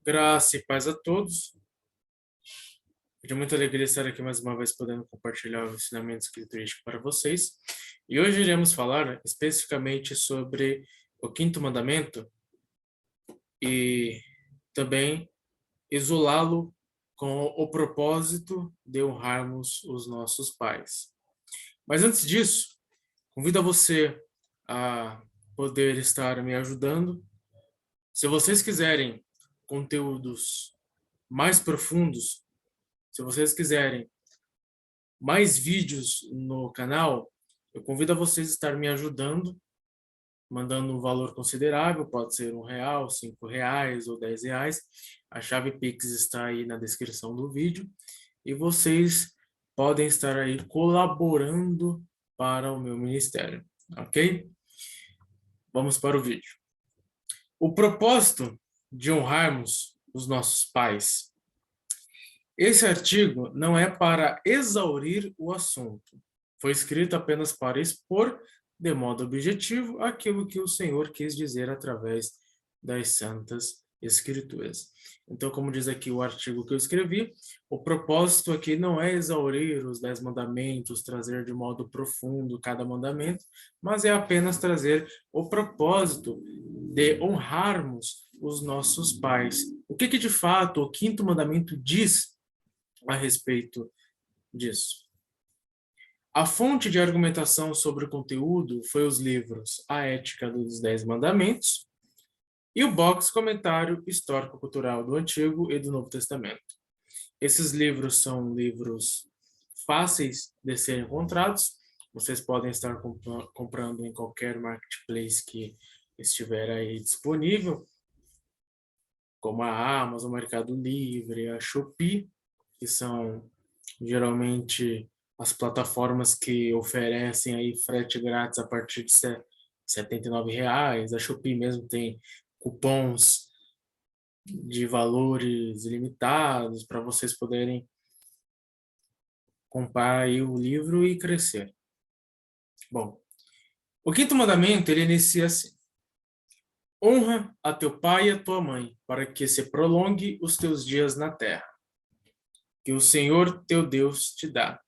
Graça e paz a todos. É de muita alegria estar aqui mais uma vez podendo compartilhar o ensinamento escriturístico para vocês. E hoje iremos falar especificamente sobre o quinto mandamento e também isolá-lo com o propósito de honrarmos os nossos pais. Mas antes disso, convido a você a poder estar me ajudando. Se vocês quiserem conteúdos mais profundos, se vocês quiserem mais vídeos no canal, eu convido a vocês a estar me ajudando, mandando um valor considerável, pode ser R$ 1, R$ 5 ou R$ 10. A chave Pix está aí na descrição do vídeo e vocês podem estar aí colaborando para o meu ministério, ok? Vamos para o vídeo. O propósito de honrarmos os nossos pais. Esse artigo não é para exaurir o assunto. Foi escrito apenas para expor, de modo objetivo, aquilo que o Senhor quis dizer através das Santas Escrituras. Então, como diz aqui o artigo que eu escrevi, o propósito aqui não é exaurir os 10 mandamentos, trazer de modo profundo cada mandamento, mas é apenas trazer o propósito de honrarmos os nossos pais. O que de fato o quinto mandamento diz a respeito disso? A fonte de argumentação sobre o conteúdo foi os livros A Ética dos 10 Mandamentos e o box Comentário Histórico-Cultural do Antigo e do Novo Testamento. Esses livros são livros fáceis de serem encontrados. Vocês podem estar comprando em qualquer marketplace que estiver aí disponível, como a Amazon, o Mercado Livre, a Shopee, que são geralmente as plataformas que oferecem aí frete grátis a partir de R$ 79. A Shopee mesmo tem cupons de valores ilimitados para vocês poderem comprar aí o livro e crescer. Bom, o quinto mandamento, ele inicia assim: honra a teu pai e a tua mãe, para que se prolongue os teus dias na terra, que o Senhor teu Deus te dá.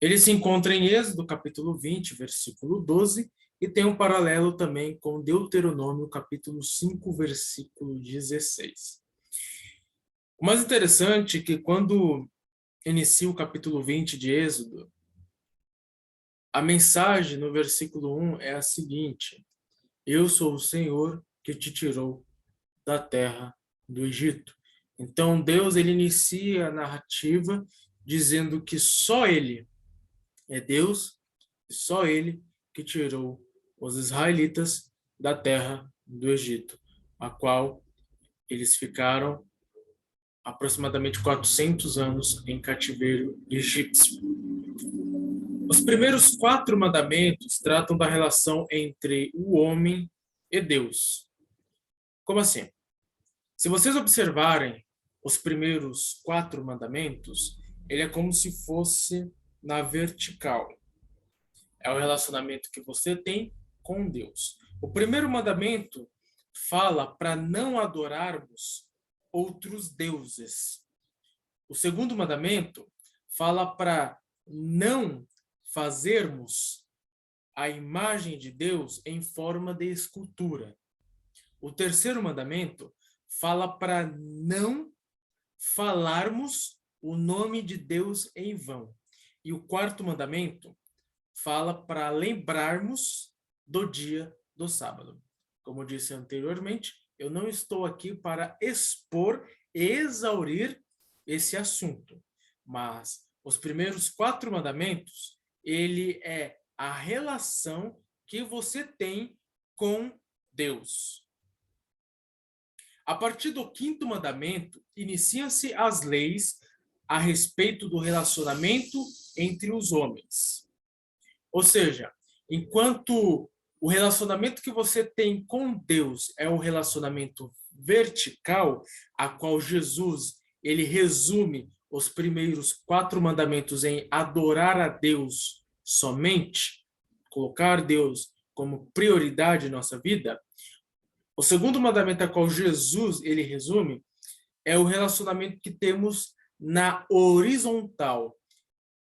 Ele se encontra em Êxodo, capítulo 20, versículo 12, e tem um paralelo também com Deuteronômio, capítulo 5, versículo 16. O mais interessante é que quando inicia o capítulo 20 de Êxodo, a mensagem no versículo 1 é a seguinte: eu sou o Senhor que te tirou da terra do Egito. Então Deus, ele inicia a narrativa dizendo que só ele é Deus, e só ele que tirou os israelitas da terra do Egito, a qual eles ficaram aproximadamente 400 anos em cativeiro egípcio. Os primeiros 4 mandamentos tratam da relação entre o homem e Deus. Como assim? Se vocês observarem os primeiros 4 mandamentos, ele é como se fosse na vertical. É o relacionamento que você tem com Deus. O primeiro mandamento fala para não adorarmos outros deuses. O segundo mandamento fala para não fazermos a imagem de Deus em forma de escultura. O terceiro mandamento fala para não falarmos o nome de Deus em vão. E o quarto mandamento fala para lembrarmos do dia do sábado. Como eu disse anteriormente, eu não estou aqui para expor e exaurir esse assunto, mas os primeiros 4 mandamentos, ele é a relação que você tem com Deus. A partir do quinto mandamento, iniciam-se as leis a respeito do relacionamento entre os homens. Ou seja, enquanto o relacionamento que você tem com Deus é um relacionamento vertical, a qual Jesus, ele resume os primeiros 4 mandamentos em adorar a Deus somente, colocar Deus como prioridade em nossa vida. O segundo mandamento a qual Jesus, ele resume, é o relacionamento que temos na horizontal.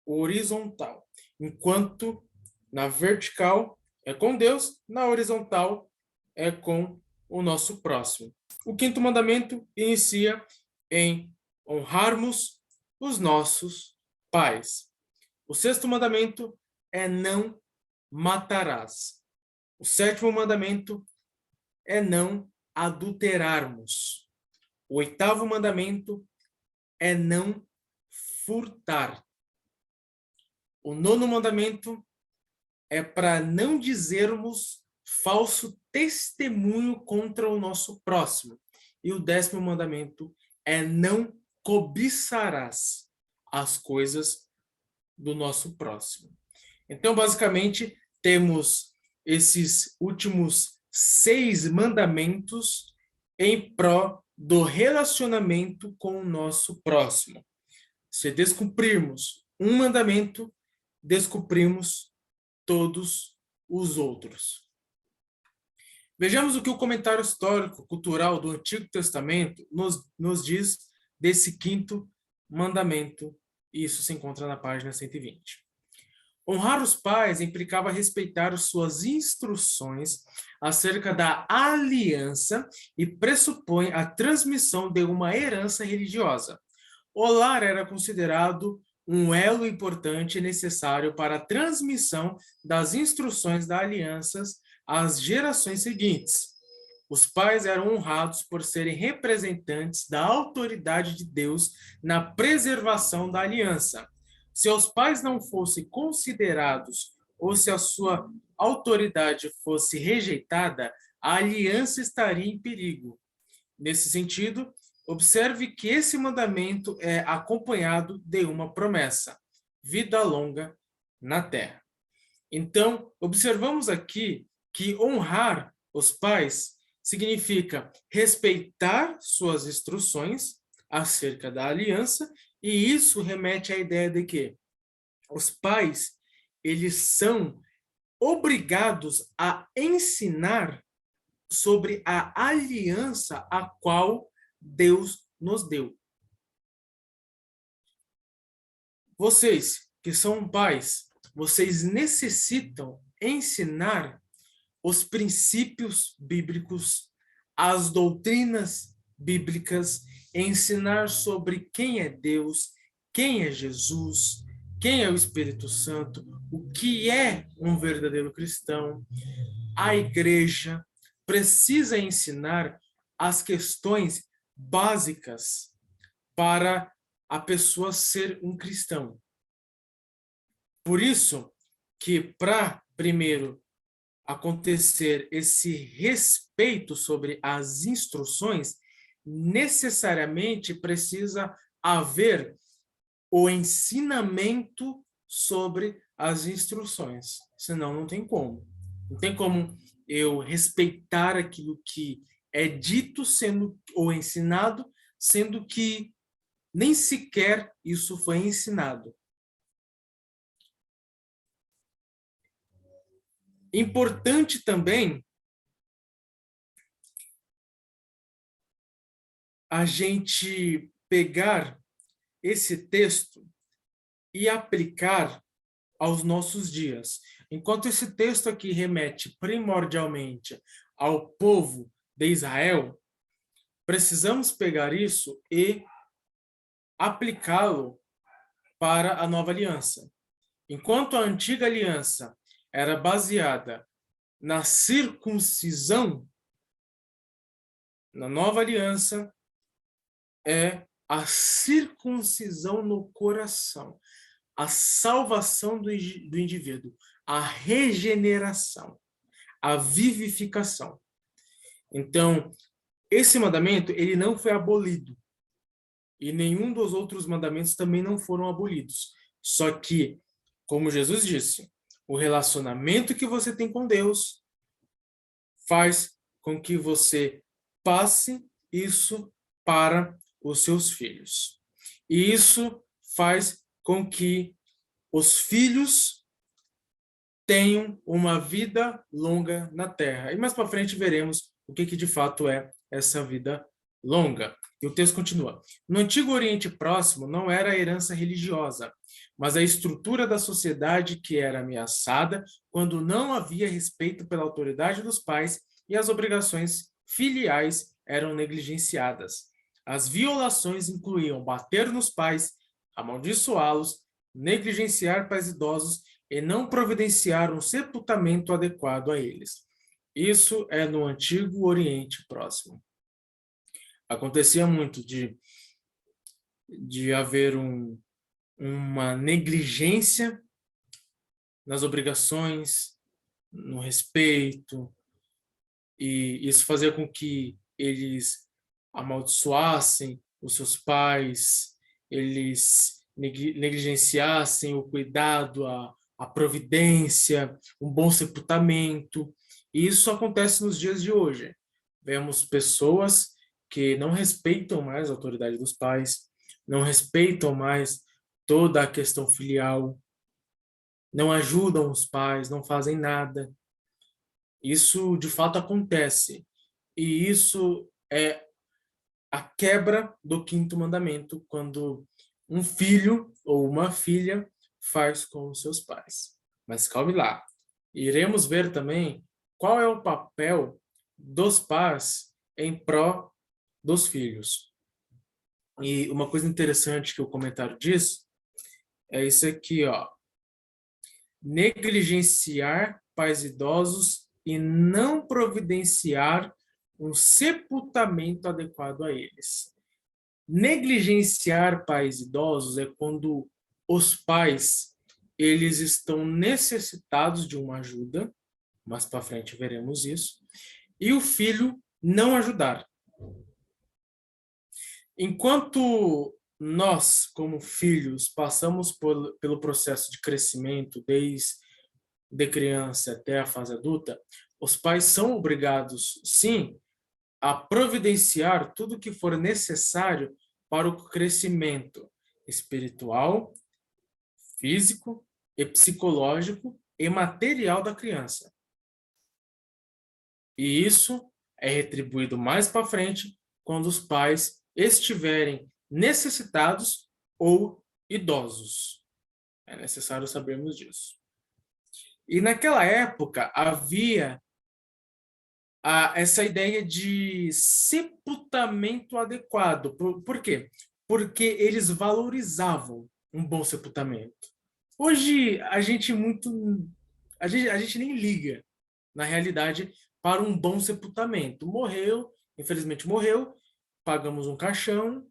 Horizontal. Enquanto na vertical é com Deus, na horizontal é com o nosso próximo. O quinto mandamento inicia em honrarmos os nossos pais. O sexto mandamento é não matarás. O sétimo mandamento é não adulterarmos. O oitavo mandamento é não furtar. O nono mandamento é para não dizermos falso testemunho contra o nosso próximo. E o décimo mandamento é não cobiçarás as coisas do nosso próximo. Então, basicamente, temos esses últimos 6 mandamentos em pró do relacionamento com o nosso próximo. Se descumprirmos um mandamento, descumprimos todos os outros. Vejamos o que o comentário histórico cultural do Antigo Testamento nos diz desse quinto mandamento, e isso se encontra na página 120. Honrar os pais implicava respeitar suas instruções acerca da aliança e pressupõe a transmissão de uma herança religiosa. O lar era considerado um elo importante e necessário para a transmissão das instruções da aliança às gerações seguintes. Os pais eram honrados por serem representantes da autoridade de Deus na preservação da aliança. Se os pais não fossem considerados ou se a sua autoridade fosse rejeitada, a aliança estaria em perigo. Nesse sentido, observe que esse mandamento é acompanhado de uma promessa: vida longa na terra. Então, observamos aqui que honrar os pais significa respeitar suas instruções acerca da aliança, e isso remete à ideia de que os pais, eles são obrigados a ensinar sobre a aliança a qual Deus nos deu. Vocês que são pais, vocês necessitam ensinar os princípios bíblicos, as doutrinas bíblicas, ensinar sobre quem é Deus, quem é Jesus, quem é o Espírito Santo, o que é um verdadeiro cristão. A igreja precisa ensinar as questões básicas para a pessoa ser um cristão. Por isso que, para primeiro acontecer esse respeito sobre as instruções, necessariamente precisa haver o ensinamento sobre as instruções. Senão não tem como. Não tem como eu respeitar aquilo que é dito sendo ou ensinado, sendo que nem sequer isso foi ensinado. Importante também a gente pegar esse texto e aplicar aos nossos dias. Enquanto esse texto aqui remete primordialmente ao povo de Israel, precisamos pegar isso e aplicá-lo para a nova aliança. Enquanto a antiga aliança era baseada na circuncisão, na nova aliança é a circuncisão no coração, a salvação do indivíduo, a regeneração, a vivificação. Então, esse mandamento, ele não foi abolido. E nenhum dos outros mandamentos também não foram abolidos. Só que, como Jesus disse, o relacionamento que você tem com Deus faz com que você passe isso para os seus filhos. E isso faz com que os filhos tenham uma vida longa na terra. E mais para frente veremos o que de fato é essa vida longa. E o texto continua. No Antigo Oriente Próximo não era a herança religiosa, mas a estrutura da sociedade que era ameaçada quando não havia respeito pela autoridade dos pais e as obrigações filiais eram negligenciadas. As violações incluíam bater nos pais, amaldiçoá-los, negligenciar pais idosos e não providenciar um sepultamento adequado a eles. Isso é no Antigo Oriente Próximo. Acontecia muito de haver uma negligência nas obrigações, no respeito, e isso fazia com que eles amaldiçoassem os seus pais, eles negligenciassem o cuidado, a providência, um bom sepultamento. E isso acontece nos dias de hoje. Vemos pessoas que não respeitam mais a autoridade dos pais, não respeitam mais toda a questão filial, não ajudam os pais, não fazem nada. Isso de fato acontece. E isso é a quebra do quinto mandamento, quando um filho ou uma filha faz com os seus pais. Mas calme lá. Iremos ver também qual é o papel dos pais em pró dos filhos. E uma coisa interessante que o comentário diz é isso aqui, ó. Negligenciar pais idosos e não providenciar um sepultamento adequado a eles. Negligenciar pais idosos é quando os pais eles estão necessitados de uma ajuda, mas para frente veremos isso, e o filho não ajudar. Enquanto nós, como filhos, passamos pelo processo de crescimento, desde criança até a fase adulta, os pais são obrigados, sim, a providenciar tudo que for necessário para o crescimento espiritual, físico e psicológico e material da criança. E isso é retribuído mais para frente quando os pais estiverem necessitados ou idosos. É necessário sabermos disso. E naquela época havia essa ideia de sepultamento adequado. Por quê? Porque eles valorizavam um bom sepultamento. Hoje a gente nem liga, na realidade, para um bom sepultamento. Morreu, infelizmente morreu, pagamos um caixão,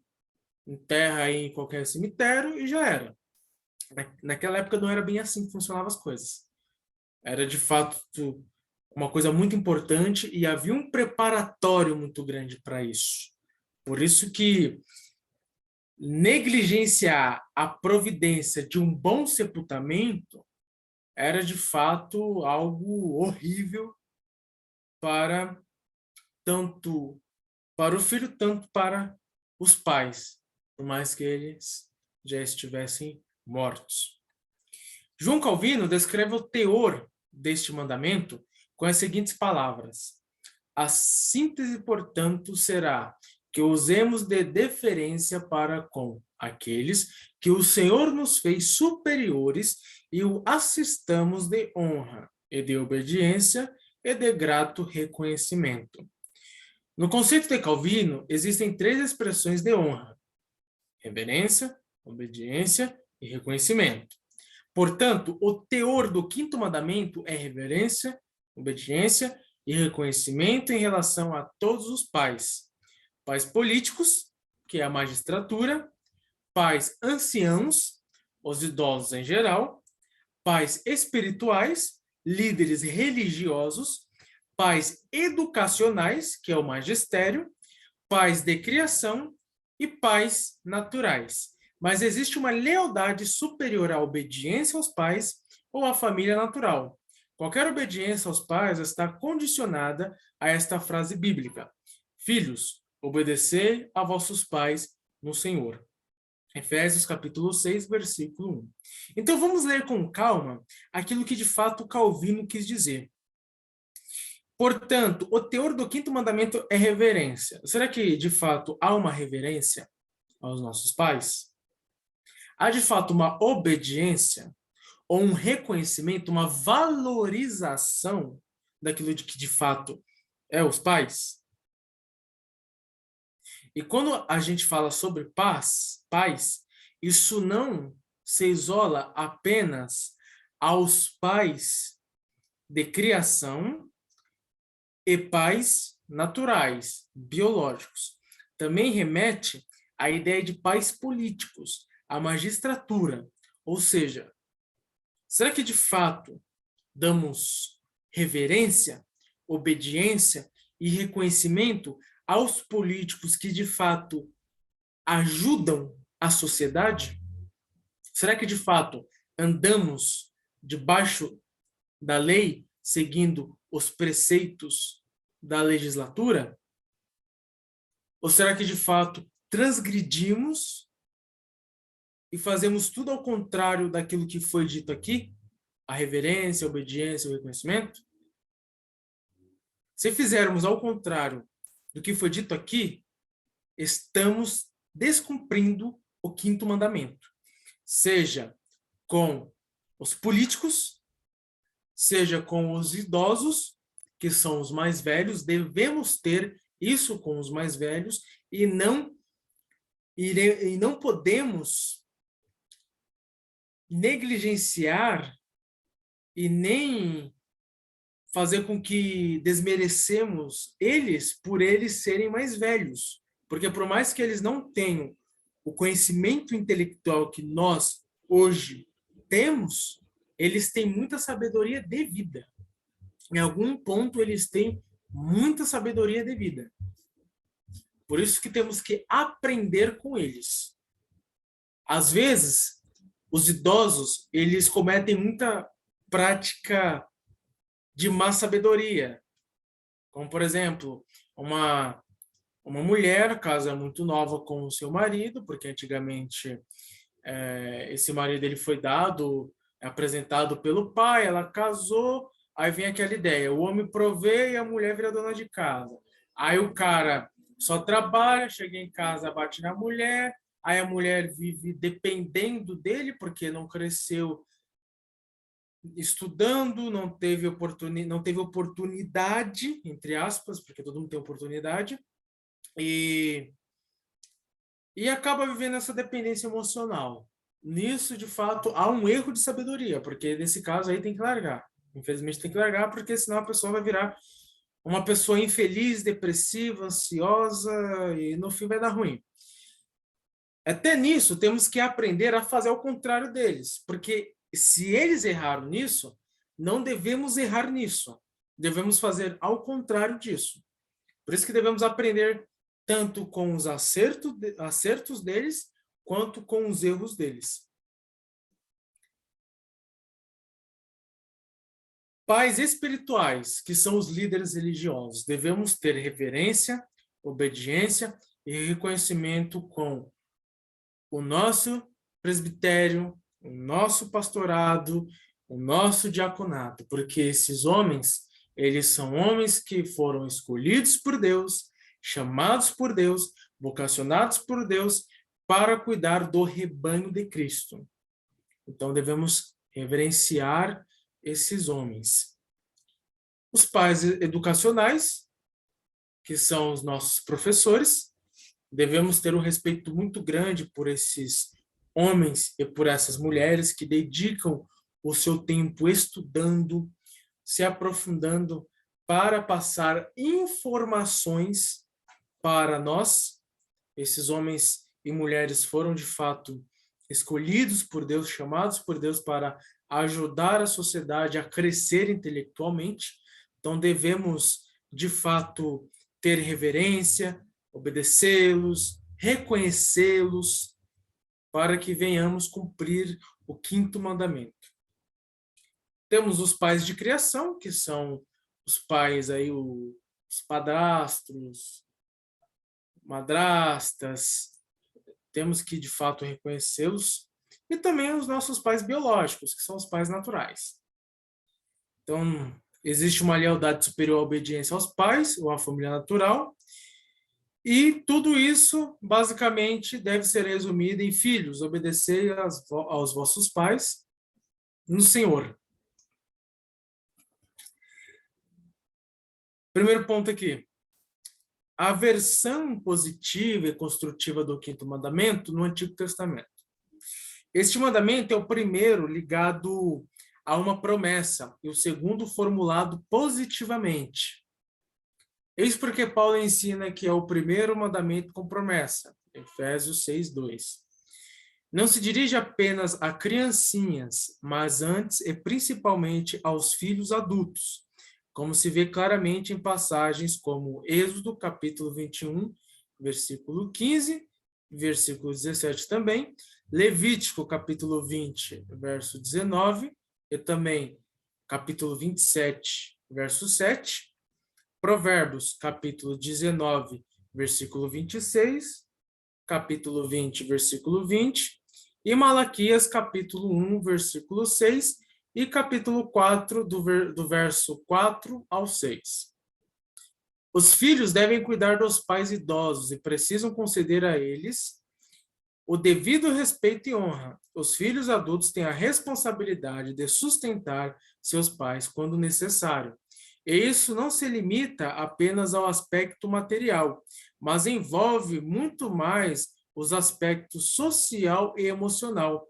enterra aí em qualquer cemitério e já era. Naquela época não era bem assim que funcionavam as coisas. Era de fato uma coisa muito importante e havia um preparatório muito grande para isso. Por isso que negligenciar a providência de um bom sepultamento era de fato algo horrível para tanto para o filho, tanto para os pais, por mais que eles já estivessem mortos. João Calvino descreve o teor deste mandamento com as seguintes palavras: a síntese, portanto, será que usemos de deferência para com aqueles que o Senhor nos fez superiores e o assistamos de honra e de obediência e de grato reconhecimento. No conceito de Calvino, existem três expressões de honra: reverência, obediência e reconhecimento. Portanto, o teor do quinto mandamento é reverência, obediência e reconhecimento em relação a todos os pais. Pais políticos, que é a magistratura, pais anciãos, os idosos em geral, pais espirituais, líderes religiosos, pais educacionais, que é o magistério, pais de criação e pais naturais. Mas existe uma lealdade superior à obediência aos pais ou à família natural. Qualquer obediência aos pais está condicionada a esta frase bíblica: filhos, obedecei a vossos pais no Senhor. Efésios capítulo 6, versículo 1. Então vamos ler com calma aquilo que de fato Calvino quis dizer. Portanto, o teor do quinto mandamento é reverência. Será que, de fato, há uma reverência aos nossos pais? Há, de fato, uma obediência ou um reconhecimento, uma valorização daquilo de que, de fato, é os pais? E quando a gente fala sobre pais, isso não se isola apenas aos pais de criação e pais naturais, biológicos. Também remete à ideia de pais políticos, à magistratura. Ou seja, será que de fato damos reverência, obediência e reconhecimento aos políticos que de fato ajudam a sociedade? Será que de fato andamos debaixo da lei, seguindo os preceitos da legislatura? Ou será que de fato transgredimos e fazemos tudo ao contrário daquilo que foi dito aqui? A reverência, a obediência, o reconhecimento? Se fizermos ao contrário do que foi dito aqui, estamos descumprindo o quinto mandamento. Seja com os políticos, seja com os idosos, que são os mais velhos, devemos ter isso com os mais velhos e não podemos negligenciar e nem fazer com que desmerecemos eles por eles serem mais velhos. Porque por mais que eles não tenham o conhecimento intelectual que nós hoje temos, eles têm muita sabedoria de vida. Em algum ponto eles têm muita sabedoria de vida. Por isso que temos que aprender com eles. Às vezes, os idosos, eles cometem muita prática de má sabedoria. Como, por exemplo, uma mulher casa muito nova com o seu marido, porque antigamente esse marido ele foi apresentado pelo pai, ela casou, aí vem aquela ideia, o homem provê e a mulher vira dona de casa. Aí o cara só trabalha, chega em casa, bate na mulher, aí a mulher vive dependendo dele, porque não cresceu estudando, não teve oportunidade, entre aspas, porque todo mundo tem oportunidade, e, e acaba vivendo essa dependência emocional. Nisso, de fato, há um erro de sabedoria, porque nesse caso aí tem que largar. Infelizmente tem que largar, porque senão a pessoa vai virar uma pessoa infeliz, depressiva, ansiosa, e no fim vai dar ruim. Até nisso, temos que aprender a fazer ao contrário deles, porque se eles erraram nisso, não devemos errar nisso. Devemos fazer ao contrário disso. Por isso que devemos aprender tanto com os acertos deles, quanto com os erros deles. Pais espirituais, que são os líderes religiosos, devemos ter reverência, obediência e reconhecimento com o nosso presbitério, o nosso pastorado, o nosso diaconato, porque esses homens, eles são homens que foram escolhidos por Deus, chamados por Deus, vocacionados por Deus para cuidar do rebanho de Cristo. Então devemos reverenciar esses homens. Os pais educacionais, que são os nossos professores, devemos ter um respeito muito grande por esses homens e por essas mulheres que dedicam o seu tempo estudando, se aprofundando para passar informações para nós. Esses homens e mulheres foram de fato escolhidos por Deus, chamados por Deus para ajudar a sociedade a crescer intelectualmente. Então devemos de fato ter reverência, obedecê-los, reconhecê-los, para que venhamos cumprir o quinto mandamento. Temos os pais de criação, que são os pais aí, os padrastros, madrastas, temos que de fato reconhecê-los, e também os nossos pais biológicos, que são os pais naturais. Então, existe uma lealdade superior à obediência aos pais ou à família natural. E tudo isso, basicamente, deve ser resumido em: filhos, obedecei aos vossos pais no Senhor. Primeiro ponto aqui. A versão positiva e construtiva do quinto mandamento no Antigo Testamento. Este mandamento é o primeiro ligado a uma promessa e o segundo formulado positivamente. Eis porque Paulo ensina que é o primeiro mandamento com promessa. Efésios 6:2. Não se dirige apenas a criancinhas, mas antes e principalmente aos filhos adultos, como se vê claramente em passagens como Êxodo, capítulo 21, versículo 15, versículo 17 também, Levítico, capítulo 20, verso 19, e também capítulo 27, verso 7, Provérbios, capítulo 19, versículo 26, capítulo 20, versículo 20, e Malaquias, capítulo 1, versículo 6, e capítulo 4, do verso 4 ao 6. Os filhos devem cuidar dos pais idosos e precisam conceder a eles o devido respeito e honra. Os filhos adultos têm a responsabilidade de sustentar seus pais quando necessário. E isso não se limita apenas ao aspecto material, mas envolve muito mais os aspectos social e emocional.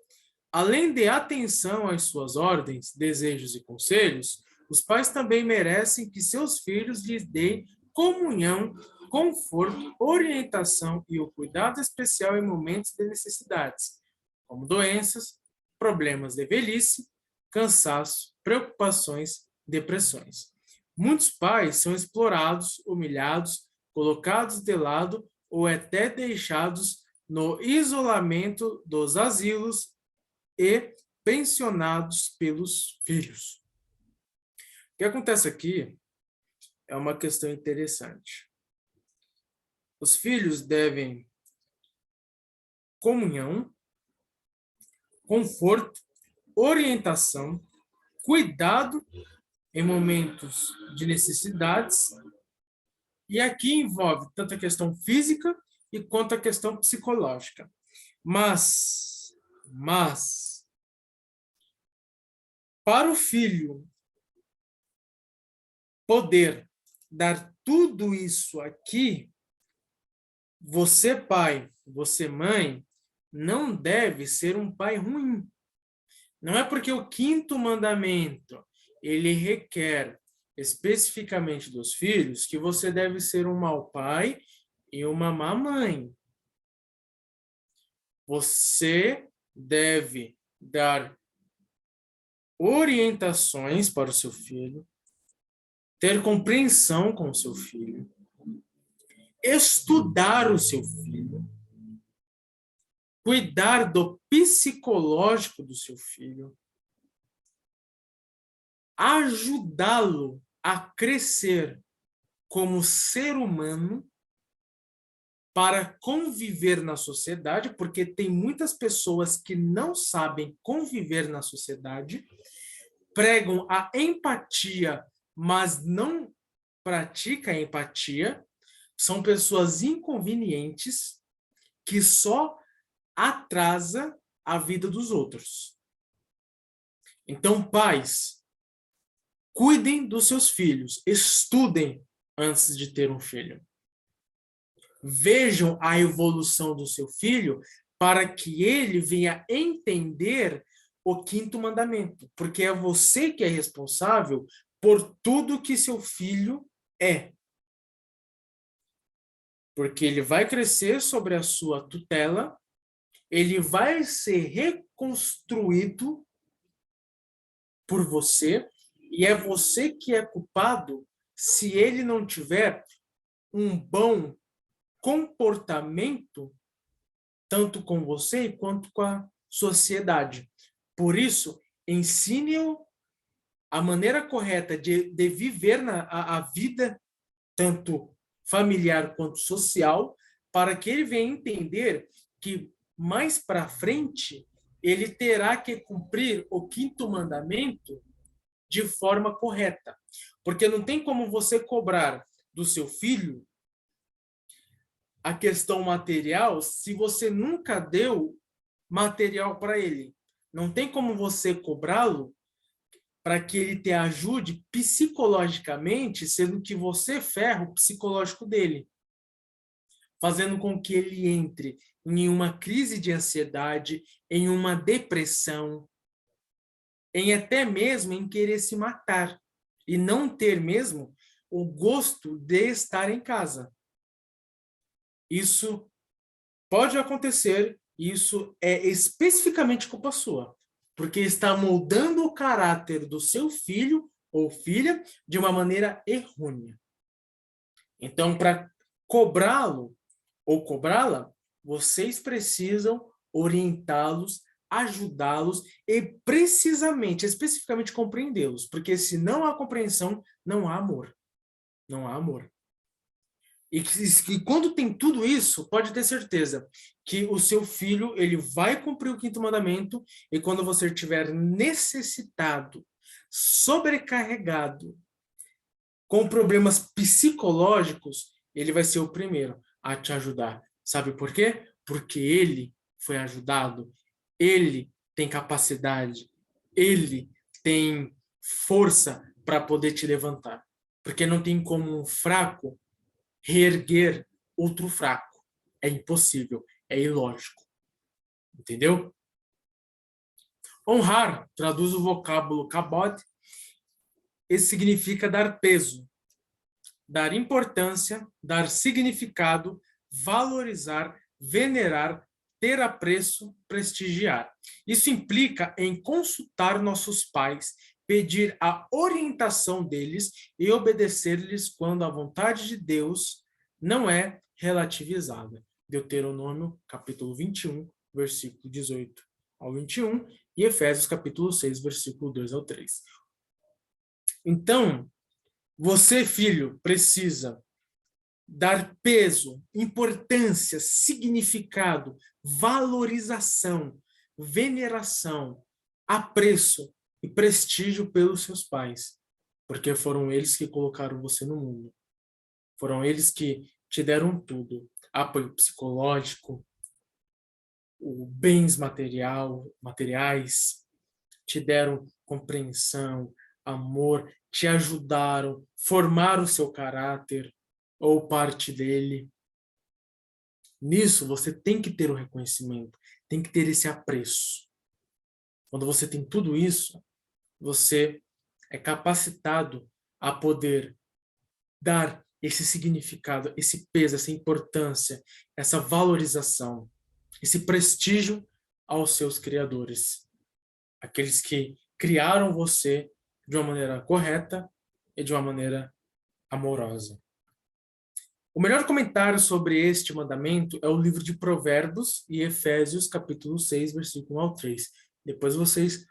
Além de atenção às suas ordens, desejos e conselhos, os pais também merecem que seus filhos lhes deem comunhão, conforto, orientação e o cuidado especial em momentos de necessidades, como doenças, problemas de velhice, cansaço, preocupações, depressões. Muitos pais são explorados, humilhados, colocados de lado ou até deixados no isolamento dos asilos e pensionados pelos filhos. O que acontece aqui é uma questão interessante. Os filhos devem comunhão, conforto, orientação, cuidado em momentos de necessidades, e aqui envolve tanto a questão física e quanto a questão psicológica. Mas para o filho poder dar tudo isso aqui, você, pai, você, mãe, não deve ser um pai ruim. Não é porque o quinto mandamento ele requer especificamente dos filhos que você deve ser um mau pai e uma má mãe. Você deve dar orientações para o seu filho, ter compreensão com o seu filho, estudar o seu filho, cuidar do psicológico do seu filho, ajudá-lo a crescer como ser humano para conviver na sociedade, porque tem muitas pessoas que não sabem conviver na sociedade, pregam a empatia, mas não praticam a empatia, são pessoas inconvenientes que só atrasa a vida dos outros. Então, pais, cuidem dos seus filhos, estudem antes de ter um filho. Vejam a evolução do seu filho para que ele venha entender o quinto mandamento, porque é você que é responsável por tudo que seu filho é. Porque ele vai crescer sobre a sua tutela, ele vai ser reconstruído por você, e é você que é culpado se ele não tiver um bom comportamento, tanto com você quanto com a sociedade. Por isso, ensine-o a maneira correta de viver a vida, tanto familiar quanto social, para que ele venha entender que mais para frente ele terá que cumprir o quinto mandamento de forma correta. Porque não tem como você cobrar do seu filho a questão material se você nunca deu material para ele. Não tem como você cobrá-lo para que ele te ajude psicologicamente, sendo que você ferra o psicológico dele, fazendo com que ele entre em uma crise de ansiedade, em uma depressão, em até mesmo em querer se matar e não ter mesmo o gosto de estar em casa. Isso pode acontecer, isso é especificamente culpa sua, porque está moldando o caráter do seu filho ou filha de uma maneira errônea. Então, para cobrá-lo ou cobrá-la, vocês precisam orientá-los, ajudá-los e precisamente, especificamente compreendê-los, porque se não há compreensão, não há amor. Não há amor. E quando tem tudo isso, pode ter certeza que o seu filho ele vai cumprir o quinto mandamento e quando você estiver necessitado, sobrecarregado, com problemas psicológicos, ele vai ser o primeiro a te ajudar. Sabe por quê? Porque ele foi ajudado, ele tem capacidade, ele tem força para poder te levantar. Porque não tem como um fraco reerguer outro fraco. É impossível, é ilógico. Entendeu? Honrar traduz o vocábulo kabod e significa dar peso, dar importância, dar significado, valorizar, venerar, ter apreço, prestigiar. Isso implica em consultar nossos pais, pedir a orientação deles e obedecer-lhes quando a vontade de Deus não é relativizada. Deuteronômio, capítulo 21, versículo 18 ao 21, e Efésios, capítulo 6, versículo 2 ao 3. Então, você, filho, precisa dar peso, importância, significado, valorização, veneração, apreço e prestígio pelos seus pais, porque foram eles que colocaram você no mundo. Foram eles que te deram tudo, apoio psicológico, bens materiais, te deram compreensão, amor, te ajudaram, formaram o seu caráter ou parte dele. Nisso você tem que ter o reconhecimento, tem que ter esse apreço. Quando você tem tudo isso, você é capacitado a poder dar esse significado, esse peso, essa importância, essa valorização, esse prestígio aos seus criadores. Aqueles que criaram você de uma maneira correta e de uma maneira amorosa. O melhor comentário sobre este mandamento é o livro de Provérbios e Efésios, capítulo 6, versículo 1 ao 3. Depois vocês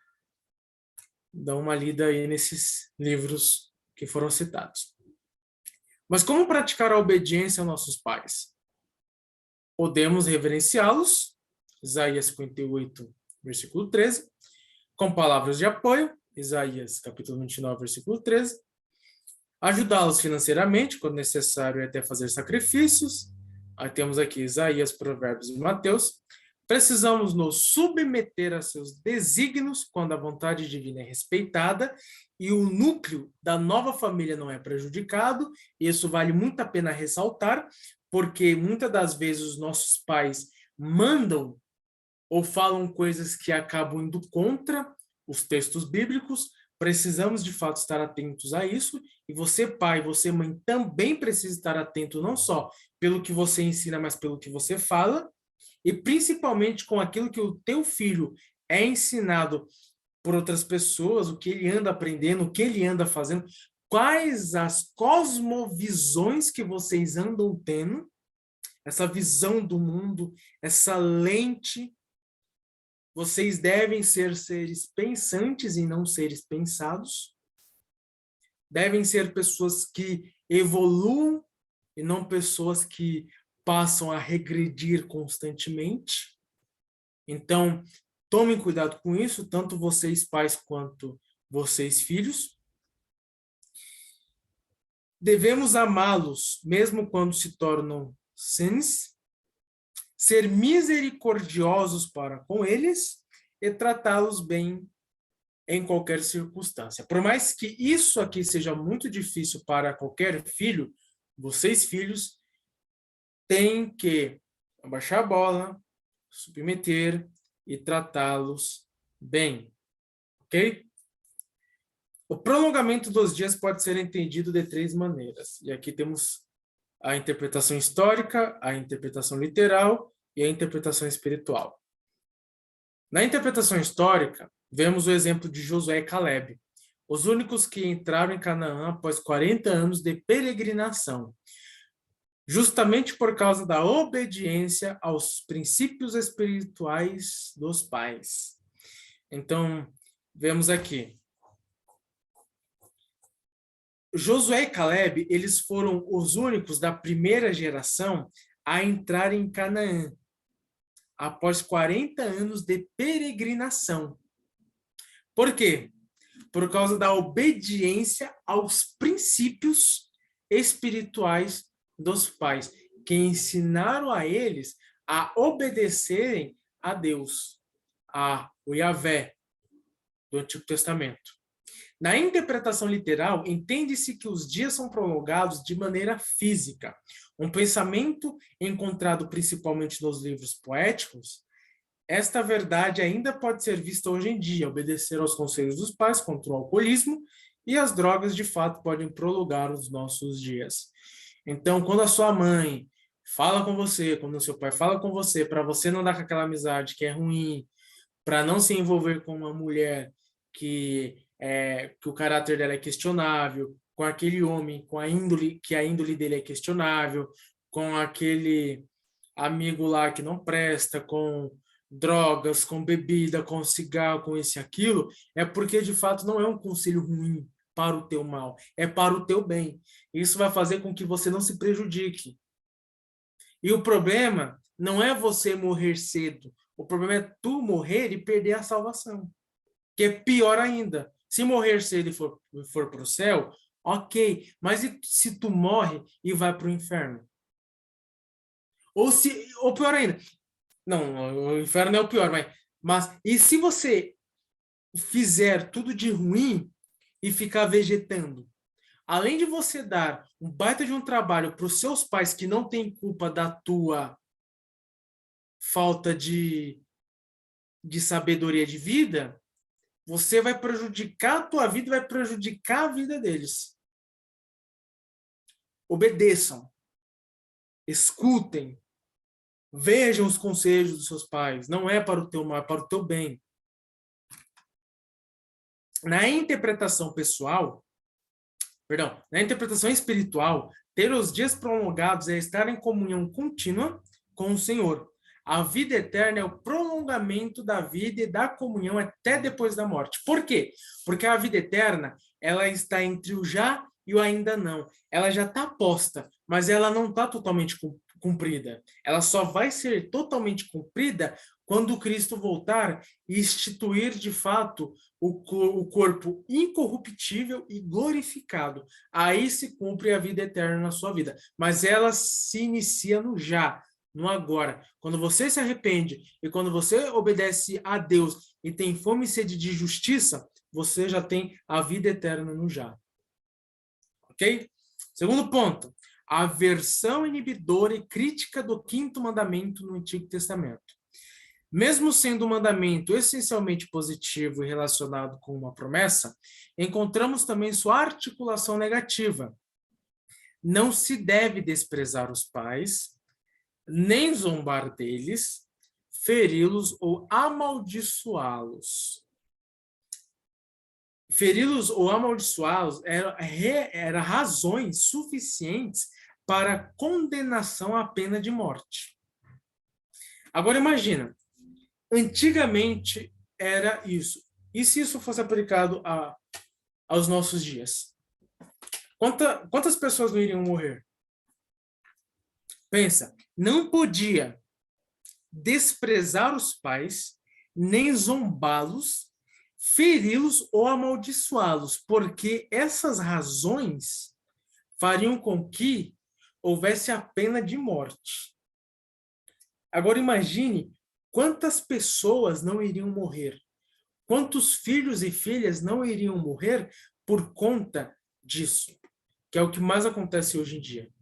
dão uma lida aí nesses livros que foram citados. Mas como praticar a obediência aos nossos pais? Podemos reverenciá-los, Isaías 58, versículo 13, com palavras de apoio, Isaías capítulo 29, versículo 13, ajudá-los financeiramente, quando necessário, até fazer sacrifícios. Aí temos aqui Isaías, Provérbios e Mateus. Precisamos nos submeter a seus desígnios quando a vontade divina é respeitada e o núcleo da nova família não é prejudicado. Isso vale muito a pena ressaltar, porque muitas das vezes os nossos pais mandam ou falam coisas que acabam indo contra os textos bíblicos. Precisamos, de fato, estar atentos a isso. E você, pai, você, mãe, também precisa estar atento não só pelo que você ensina, mas pelo que você fala. E principalmente com aquilo que o teu filho é ensinado por outras pessoas, o que ele anda aprendendo, o que ele anda fazendo, quais as cosmovisões que vocês andam tendo, essa visão do mundo, essa lente. Vocês devem ser seres pensantes e não seres pensados. Devem ser pessoas que evoluam e não pessoas que passam a regredir constantemente. Então, tomem cuidado com isso, tanto vocês pais quanto vocês filhos. Devemos amá-los, mesmo quando se tornam sins, ser misericordiosos para com eles e tratá-los bem em qualquer circunstância. Por mais que isso aqui seja muito difícil para qualquer filho, vocês, filhos, têm que abaixar a bola, submeter e tratá-los bem. Ok? O prolongamento dos dias pode ser entendido de três maneiras. E aqui temos a interpretação histórica, a interpretação literal e a interpretação espiritual. Na interpretação histórica, vemos o exemplo de Josué e Caleb, os únicos que entraram em Canaã após 40 anos de peregrinação, justamente por causa da obediência aos princípios espirituais dos pais. Então, vemos aqui. Josué e Caleb, eles foram os únicos da primeira geração a entrar em Canaã, após 40 anos de peregrinação. Por quê? Por causa da obediência aos princípios espirituais dos pais, que ensinaram a eles a obedecerem a Deus, a o Yahvé do Antigo Testamento. Na interpretação literal, entende-se que os dias são prolongados de maneira física. Um pensamento encontrado principalmente nos livros poéticos, esta verdade ainda pode ser vista hoje em dia. Obedecer aos conselhos dos pais contra o alcoolismo e as drogas, de fato, podem prolongar os nossos dias. Então, quando a sua mãe fala com você, quando o seu pai fala com você, para você não dar com aquela amizade que é ruim, para não se envolver com uma mulher que o caráter dela é questionável, com aquele homem com a índole dele é questionável, com aquele amigo lá que não presta, com drogas, com bebida, com cigarro, com esse e aquilo, é porque de fato não é um conselho ruim para o teu mal, é para o teu bem. Isso vai fazer com que você não se prejudique. E o problema não é você morrer cedo, o problema é tu morrer e perder a salvação, que é pior ainda. Se morrer cedo e for para o céu, ok, mas e se tu morre e vai para o inferno? Ou pior ainda, não, o inferno é o pior, mas e se você fizer tudo de ruim e ficar vegetando? Além de você dar um baita de um trabalho para os seus pais que não têm culpa da tua falta de sabedoria de vida, você vai prejudicar a tua vida, vai prejudicar a vida deles. Obedeçam, escutem, vejam os conselhos dos seus pais. Não é para o teu mal, é para o teu bem. Na interpretação espiritual, ter os dias prolongados é estar em comunhão contínua com o Senhor. A vida eterna é o prolongamento da vida e da comunhão até depois da morte. Por quê? Porque a vida eterna, ela está entre o já e o ainda não. Ela já está posta, mas ela não está totalmente cumprida. Ela só vai ser totalmente cumprida quando Cristo voltar e instituir, de fato, o corpo incorruptível e glorificado. Aí se cumpre a vida eterna na sua vida. Mas ela se inicia no já, no agora. Quando você se arrepende e quando você obedece a Deus e tem fome e sede de justiça, você já tem a vida eterna no já. Ok? Segundo ponto, a versão inibidora e crítica do quinto mandamento no Antigo Testamento. Mesmo sendo um mandamento essencialmente positivo e relacionado com uma promessa, encontramos também sua articulação negativa. Não se deve desprezar os pais, nem zombar deles, feri-los ou amaldiçoá-los. Feri-los ou amaldiçoá-los era razões suficientes para condenação à pena de morte. Agora imagina, antigamente era isso. E se isso fosse aplicado aos nossos dias? Quantas pessoas não iriam morrer? Pensa, não podia desprezar os pais, nem zombá-los, feri-los ou amaldiçoá-los, porque essas razões fariam com que houvesse a pena de morte. Agora imagine quantas pessoas não iriam morrer, quantos filhos e filhas não iriam morrer por conta disso, que é o que mais acontece hoje em dia.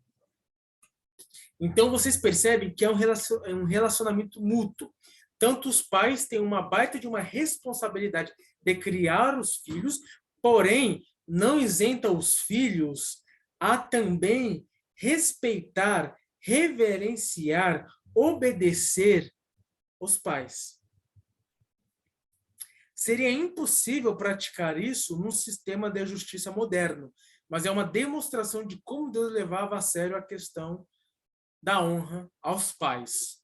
Então vocês percebem que é um relacionamento mútuo. Tanto os pais têm uma baita de uma responsabilidade de criar os filhos, porém não isenta os filhos a também respeitar, reverenciar, obedecer os pais. Seria impossível praticar isso num sistema de justiça moderno, mas é uma demonstração de como Deus levava a sério a questão da honra aos pais.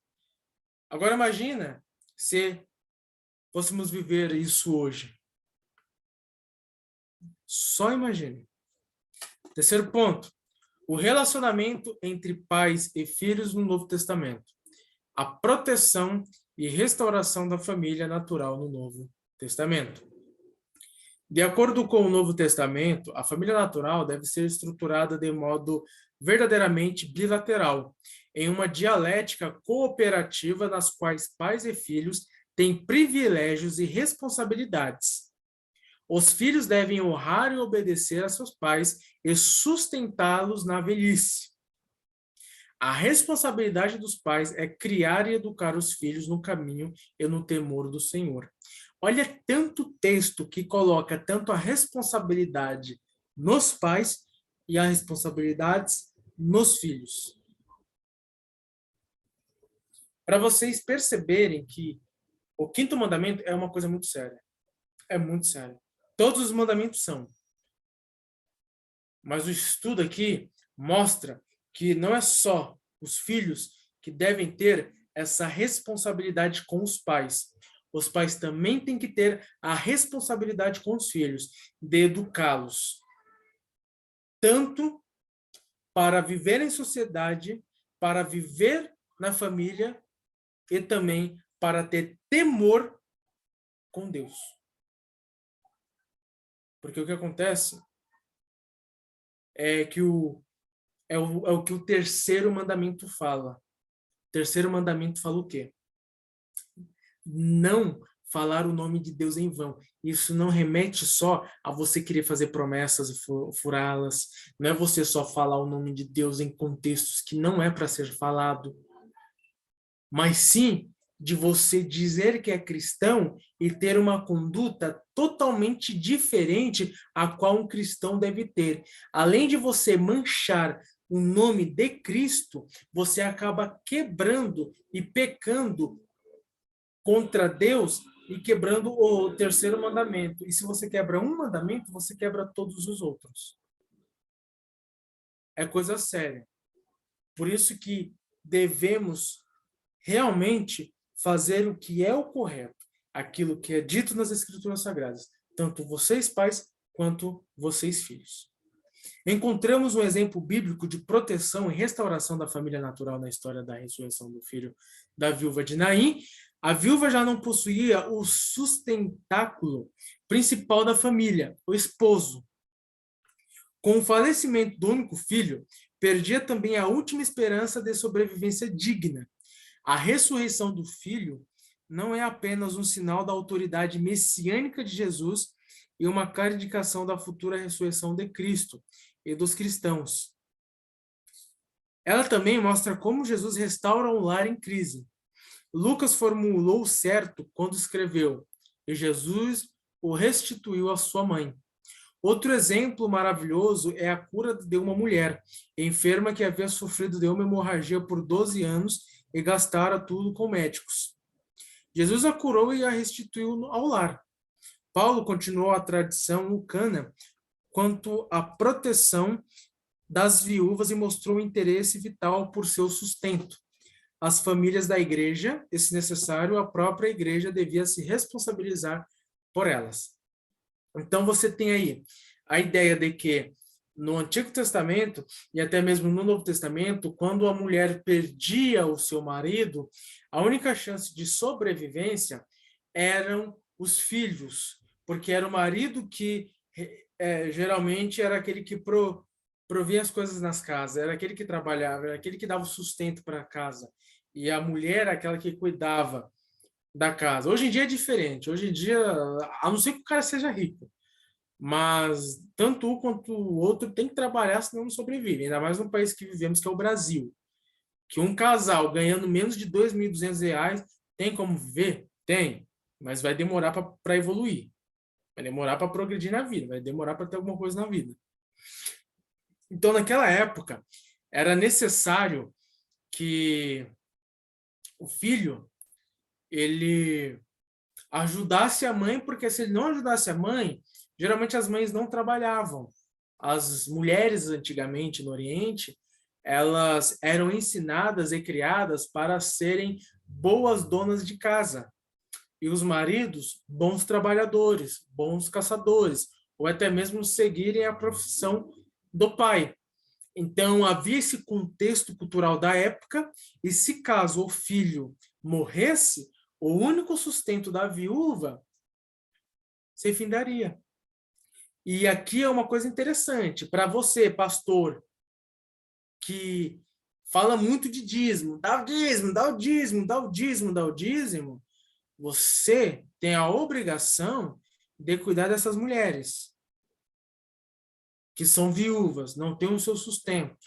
Agora imagina se fôssemos viver isso hoje. Só imagine. Terceiro ponto, o relacionamento entre pais e filhos no Novo Testamento. A proteção e restauração da família natural no Novo Testamento. De acordo com o Novo Testamento, a família natural deve ser estruturada de modo verdadeiramente bilateral, em uma dialética cooperativa nas quais pais e filhos têm privilégios e responsabilidades. Os filhos devem honrar e obedecer a seus pais e sustentá-los na velhice. A responsabilidade dos pais é criar e educar os filhos no caminho e no temor do Senhor. Olha tanto texto que coloca tanto a responsabilidade nos pais e as responsabilidades nos filhos. Para vocês perceberem que o quinto mandamento é uma coisa muito séria. É muito sério. Todos os mandamentos são. Mas o estudo aqui mostra que não é só os filhos que devem ter essa responsabilidade com os pais. Os pais também têm que ter a responsabilidade com os filhos, de educá-los. Tanto para viver em sociedade, para viver na família e também para ter temor com Deus. Porque o que acontece é que é o que o terceiro mandamento fala. O terceiro mandamento fala o quê? Não falar o nome de Deus em vão. Isso não remete só a você querer fazer promessas e furá-las. Não é você só falar o nome de Deus em contextos que não é para ser falado. Mas sim de você dizer que é cristão e ter uma conduta totalmente diferente a qual um cristão deve ter. Além de você manchar o nome de Cristo, você acaba quebrando e pecando contra Deus e quebrando o terceiro mandamento. E se você quebra um mandamento, você quebra todos os outros. É coisa séria. Por isso que devemos realmente fazer o que é o correto, aquilo que é dito nas Escrituras Sagradas, tanto vocês pais quanto vocês filhos. Encontramos um exemplo bíblico de proteção e restauração da família natural na história da ressurreição do filho da viúva de Naim. A viúva já não possuía o sustentáculo principal da família, o esposo. Com o falecimento do único filho, perdia também a última esperança de sobrevivência digna. A ressurreição do Filho não é apenas um sinal da autoridade messiânica de Jesus e uma clara indicação da futura ressurreição de Cristo e dos cristãos. Ela também mostra como Jesus restaura um lar em crise. Lucas formulou certo quando escreveu: "E Jesus o restituiu à sua mãe." Outro exemplo maravilhoso é a cura de uma mulher enferma que havia sofrido de uma hemorragia por 12 anos e gastara tudo com médicos. Jesus a curou e a restituiu ao lar. Paulo continuou a tradição lucana quanto à proteção das viúvas e mostrou um interesse vital por seu sustento. As famílias da igreja, e se necessário, a própria igreja devia se responsabilizar por elas. Então você tem aí a ideia de que no Antigo Testamento e até mesmo no Novo Testamento, quando a mulher perdia o seu marido, a única chance de sobrevivência eram os filhos, porque era o marido que geralmente era aquele que provia as coisas nas casas, era aquele que trabalhava, era aquele que dava o sustento para a casa. E a mulher era aquela que cuidava da casa. Hoje em dia é diferente. Hoje em dia, a não ser que o cara seja rico, mas tanto um quanto o outro tem que trabalhar, senão não sobrevive. Ainda mais no país que vivemos, que é o Brasil. Que um casal ganhando menos de R$ 2.200 tem como viver? Tem, mas vai demorar para evoluir. Vai demorar para progredir na vida, vai demorar para ter alguma coisa na vida. Então, naquela época, era necessário que o filho ele ajudasse a mãe, porque se ele não ajudasse a mãe, geralmente as mães não trabalhavam. As mulheres antigamente no Oriente, elas eram ensinadas e criadas para serem boas donas de casa. E os maridos, bons trabalhadores, bons caçadores, ou até mesmo seguirem a profissão do pai. Então, havia esse contexto cultural da época, e se caso o filho morresse, o único sustento da viúva se findaria. E aqui é uma coisa interessante, para você, pastor, que fala muito de dízimo, dá o dízimo, dá o dízimo, dá o dízimo, dá o dízimo, você tem a obrigação de cuidar dessas mulheres que são viúvas, não têm o seu sustento.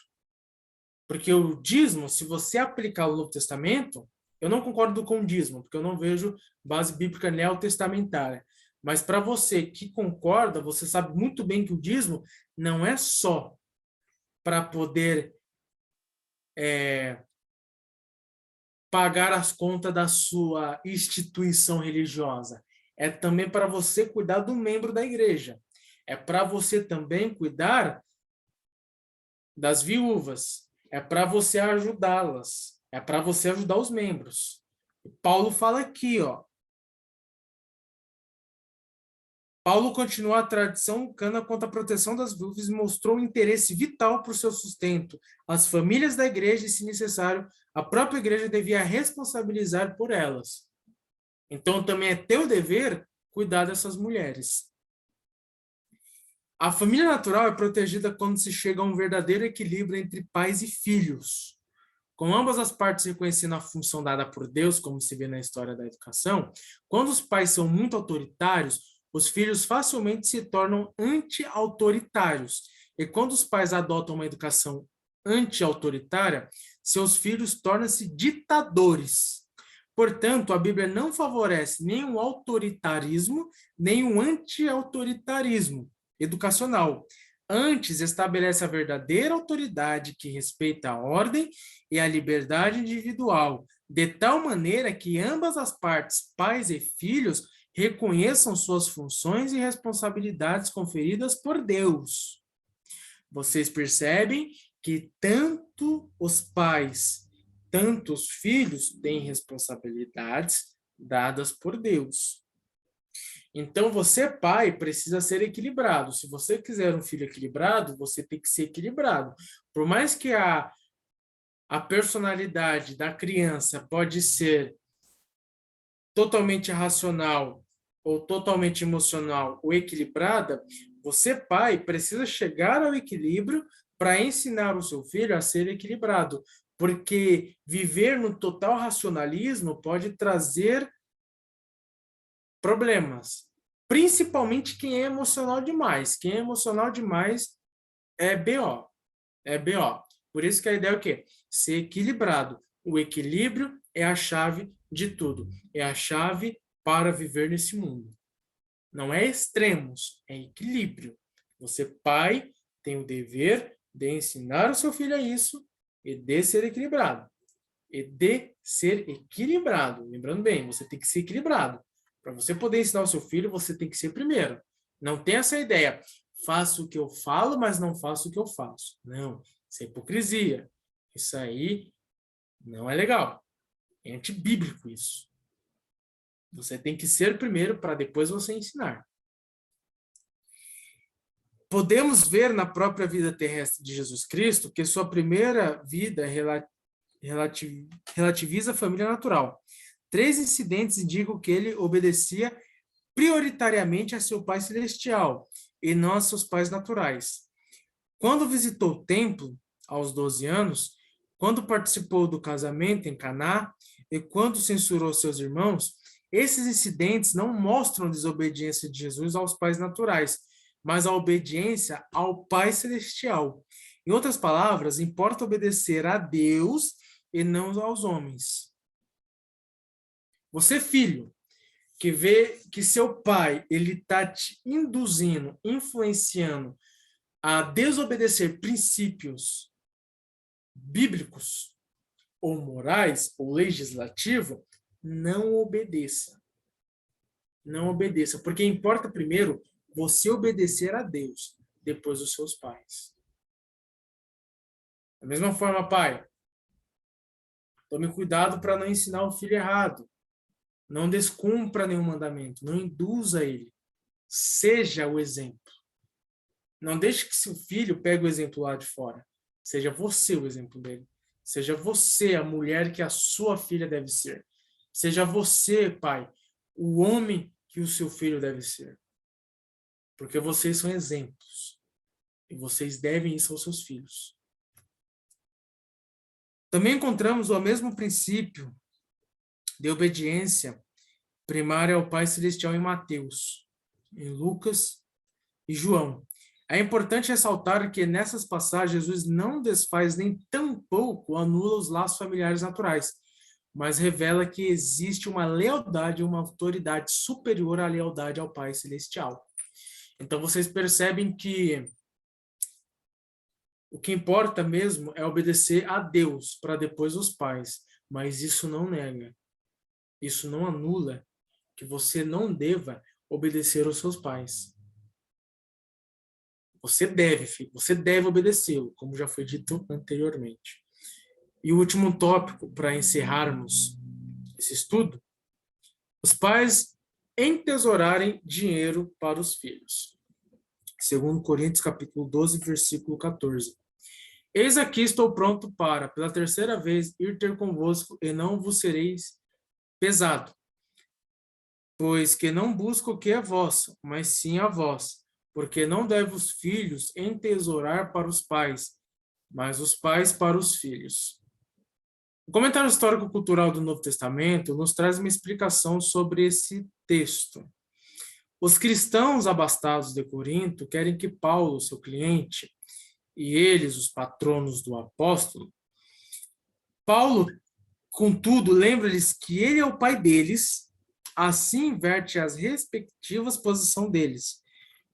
Porque o dízimo, se você aplicar o Novo Testamento, eu não concordo com o dízimo, porque eu não vejo base bíblica neotestamentária. Mas para você que concorda, você sabe muito bem que o dízimo não é só para poder pagar as contas da sua instituição religiosa. É também para você cuidar do membro da igreja. É para você também cuidar das viúvas. É para você ajudá-las. É para você ajudar os membros. Paulo fala aqui, ó. Paulo continuou a tradição cana contra a proteção das viúvas e mostrou um interesse vital por seu sustento. As famílias da igreja, e, se necessário, a própria igreja devia responsabilizar por elas. Então, também é teu dever cuidar dessas mulheres. A família natural é protegida quando se chega a um verdadeiro equilíbrio entre pais e filhos. Com ambas as partes reconhecendo a função dada por Deus, como se vê na história da educação, quando os pais são muito autoritários, os filhos facilmente se tornam anti-autoritários. E quando os pais adotam uma educação anti-autoritária, seus filhos tornam-se ditadores. Portanto, a Bíblia não favorece nem o autoritarismo, nem o anti-autoritarismo educacional. Antes, estabelece a verdadeira autoridade que respeita a ordem e a liberdade individual, de tal maneira que ambas as partes, pais e filhos, reconheçam suas funções e responsabilidades conferidas por Deus. Vocês percebem que tanto os pais, tanto os filhos têm responsabilidades dadas por Deus. Então, você, pai, precisa ser equilibrado. Se você quiser um filho equilibrado, você tem que ser equilibrado. Por mais que a personalidade da criança pode ser totalmente racional ou totalmente emocional ou equilibrada, você, pai, precisa chegar ao equilíbrio para ensinar o seu filho a ser equilibrado. Porque viver no total racionalismo pode trazer problemas. Principalmente quem é emocional demais. Quem é emocional demais é BO. É BO. Por isso que a ideia é o quê? Ser equilibrado. O equilíbrio é a chave de tudo. É a chave para viver nesse mundo. Não é extremos, é equilíbrio. Você, pai, tem o dever de ensinar o seu filho a isso e de ser equilibrado. E de ser equilibrado. Lembrando bem, você tem que ser equilibrado. Para você poder ensinar o seu filho, você tem que ser primeiro. Não tem essa ideia. Faço o que eu falo, mas não faço o que eu faço. Não, isso é hipocrisia. Isso aí não é legal. É antibíblico isso. Você tem que ser primeiro para depois você ensinar. Podemos ver na própria vida terrestre de Jesus Cristo que sua primeira vida relativiza a família natural. 3 incidentes indicam que ele obedecia prioritariamente a seu Pai Celestial e não a seus pais naturais. Quando visitou o templo, aos 12 anos, quando participou do casamento em Caná e quando censurou seus irmãos, esses incidentes não mostram a desobediência de Jesus aos pais naturais, mas a obediência ao Pai Celestial. Em outras palavras, importa obedecer a Deus e não aos homens. Você, filho, que vê que seu pai ele está te induzindo, influenciando a desobedecer princípios bíblicos ou morais ou legislativo, não obedeça. Não obedeça, porque importa primeiro você obedecer a Deus, depois os seus pais. Da mesma forma, pai, tome cuidado para não ensinar o filho errado. Não descumpra nenhum mandamento, não induza ele. Seja o exemplo. Não deixe que seu filho pegue o exemplo lá de fora. Seja você o exemplo dele. Seja você a mulher que a sua filha deve ser. Seja você, pai, o homem que o seu filho deve ser. Porque vocês são exemplos. E vocês devem isso aos seus filhos. Também encontramos o mesmo princípio de obediência primária ao Pai Celestial em Mateus, em Lucas e João. É importante ressaltar que nessas passagens Jesus não desfaz nem tampouco anula os laços familiares naturais, mas revela que existe uma lealdade, uma autoridade superior à lealdade ao Pai Celestial. Então vocês percebem que o que importa mesmo é obedecer a Deus para depois os pais, mas isso não nega, isso não anula que você não deva obedecer aos seus pais. Você deve, filho, você deve obedecê-lo, como já foi dito anteriormente. E o último tópico para encerrarmos esse estudo, os pais entesourarem dinheiro para os filhos. Segundo Coríntios capítulo 12, versículo 14. Eis aqui estou pronto para, pela terceira vez, ir ter convosco, e não vos sereis pesado. Pois que não busco o que é vosso, mas sim a vós. Porque não deve os filhos entesourar para os pais, mas os pais para os filhos. O comentário histórico-cultural do Novo Testamento nos traz uma explicação sobre esse texto. Os cristãos abastados de Corinto querem que Paulo, seu cliente, e eles, os patronos do apóstolo, Paulo, contudo, lembra-lhes que ele é o pai deles, assim inverte as respectivas posições deles.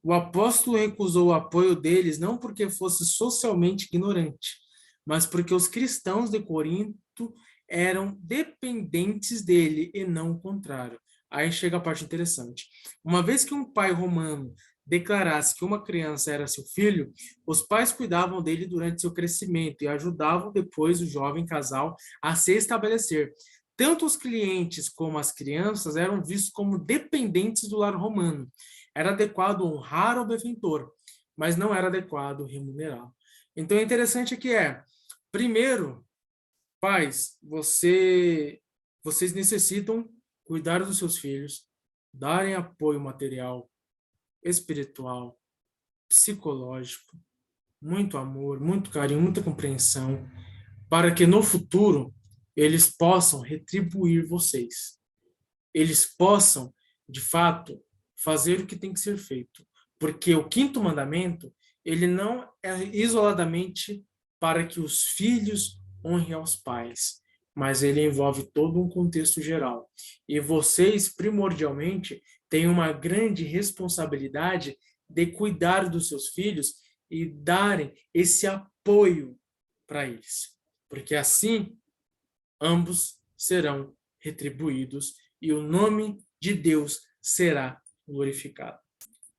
O apóstolo recusou o apoio deles não porque fosse socialmente ignorante, mas porque os cristãos de Corinto eram dependentes dele e não o contrário. Aí chega a parte interessante. Uma vez que um pai romano declarasse que uma criança era seu filho, os pais cuidavam dele durante seu crescimento e ajudavam depois o jovem casal a se estabelecer. Tanto os clientes como as crianças eram vistos como dependentes do lar romano. Era adequado honrar o benfeitor, mas não era adequado remunerá-lo. Então, é interessante que primeiro, pais, vocês necessitam cuidar dos seus filhos, darem apoio material, espiritual, psicológico, muito amor, muito carinho, muita compreensão, para que no futuro eles possam retribuir vocês. Eles possam, de fato, fazer o que tem que ser feito. Porque o quinto mandamento, ele não é isoladamente para que os filhos honrem aos pais, mas ele envolve todo um contexto geral. E vocês, primordialmente, têm uma grande responsabilidade de cuidar dos seus filhos e darem esse apoio para eles. Porque assim, ambos serão retribuídos e o nome de Deus será glorificado.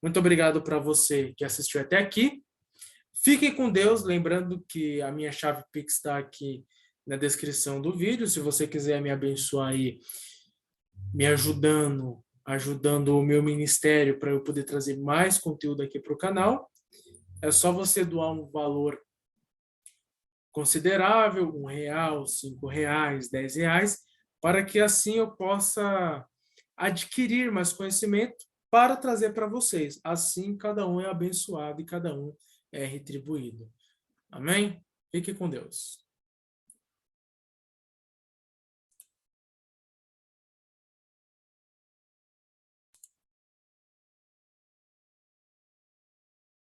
Muito obrigado para você que assistiu até aqui. Fiquem com Deus, lembrando que a minha chave Pix está aqui na descrição do vídeo. Se você quiser me abençoar aí, me ajudando o meu ministério para eu poder trazer mais conteúdo aqui para o canal, é só você doar um valor considerável, R$1, R$5, R$10, para que assim eu possa adquirir mais conhecimento para trazer para vocês. Assim, cada um é abençoado e cada um é retribuído. Amém? Fique com Deus.